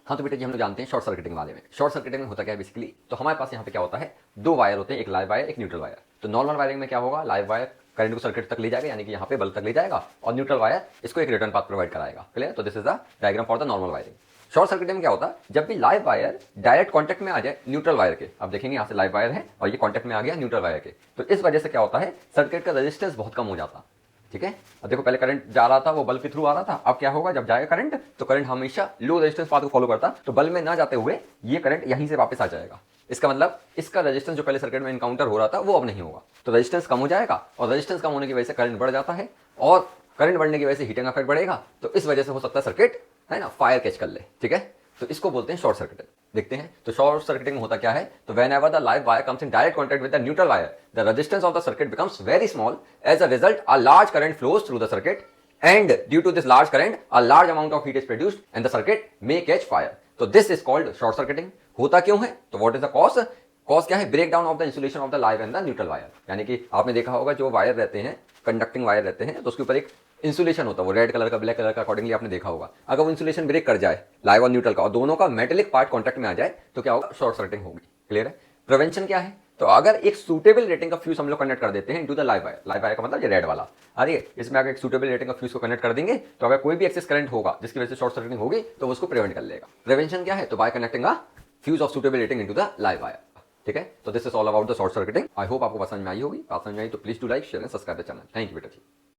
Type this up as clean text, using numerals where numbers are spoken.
हाँ तो बेटा जी हम लोग जानते हैं शॉर्ट सर्किटिंग के बारे में। शॉर्ट सर्किटिंग में होता क्या है बेसिकली, तो हमारे पास यहाँ पे क्या होता है, दो वायर होते हैं, एक लाइव वायर एक न्यूट्रल वायर। तो नॉर्मल वायरिंग में क्या होगा, लाइव वायर करंट को सर्किट तक ले जाएगा, यानी कि यहाँ पे बल्ब तक ले जाएगा, और न्यूट्रल वायर इसको एक रिटर्न पाथ प्रोवाइड कराएगा। क्लियर? तो this is the diagram for the normal wiring. Short circuiting में क्या होता है, जब भी लाइव वायर डायरेक्ट कांटेक्ट में आ जाए न्यूट्रल वायर के, आप देखेंगे यहाँ से लाइव वायर है और ये कांटेक्ट में आ गया न्यूट्रल वायर के, तो इस वजह से क्या होता है, सर्किट का रेजिस्टेंस बहुत कम हो जाता। ठीक है, अब देखो पहले करंट जा रहा था वो बल्ब के थ्रू आ रहा था, अब क्या होगा, जब जाएगा करंट तो करंट हमेशा लो रेजिस्टेंस पाथ को फॉलो करता, तो बल्ब में ना जाते हुए ये करंट यहीं से वापस आ जाएगा। इसका मतलब इसका रेजिस्टेंस जो पहले सर्किट में इनकाउंटर हो रहा था वो अब नहीं होगा, तो रेजिस्टेंस कम हो जाएगा, और रेजिस्टेंस कम होने की वजह से करंट बढ़ जाता है, और करंट बढ़ने की वजह से हीटिंग इफेक्ट बढ़ेगा, तो इस वजह से हो सकता है सर्किट है ना फायर कैच कर ले। ठीक है, तो इसको बोलते हैं शॉर्ट सर्किटिंग। देखते हैं तो शॉर्ट सर्किटिंग में होता क्या है, तो whenever the live wire comes in direct contact with the neutral wire, the resistance of the circuit becomes very small. As a result, a large current flows through the circuit, and due to this large current, a large amount of heat is produced, and the circuit may catch fire. So this is called short circuiting. होता क्यों है, तो what is the cause? Cause क्या है, break down of the insulation of the live and the neutral wire. यानी कि आपने देखा होगा जो वायर रहते हैं, कंडक्टिंग वायर रहते हैं, तो उसके ऊपर एक इंसुलेशन होता है, वो रेड कलर का ब्लैक कलर का अकॉर्डिंगली आपने देखा होगा। अगर वो इंसुलेशन ब्रेक कर जाए लाइव और न्यूट्रल का, और दोनों का मेटेलिक पार्ट कॉन्टैक्ट में आ जाए, तो क्या होगा, शॉर्ट सर्किटिंग होगी। क्लियर है? प्रिवेंशन क्या है, तो अगर एक सूटेबल रेटिंग का फ्यूज हम लोग कनेक्ट कर देते हैं into the live wire, live wire का मतलब ये रेड वाला, अरे इसमें अगर एक सूटेबल रेटिंग का फ्यूज को कनेक्ट कर देंगे, तो अगर कोई भी एक्सेस करंट होगा जिसकी वजह से शॉर्ट सर्किटिंग होगी, तो उसको प्रिवेंट कर लेगा। प्रिवेंशन क्या है, तो bye connecting a fuse of suitable rating into the live wire. ठीक है, तो this is all about the short circuiting. I hope आपको पसंद में आई होगी। बात समझ में आई तो please do like share and subscribe the channel. Thank you बेटा जी।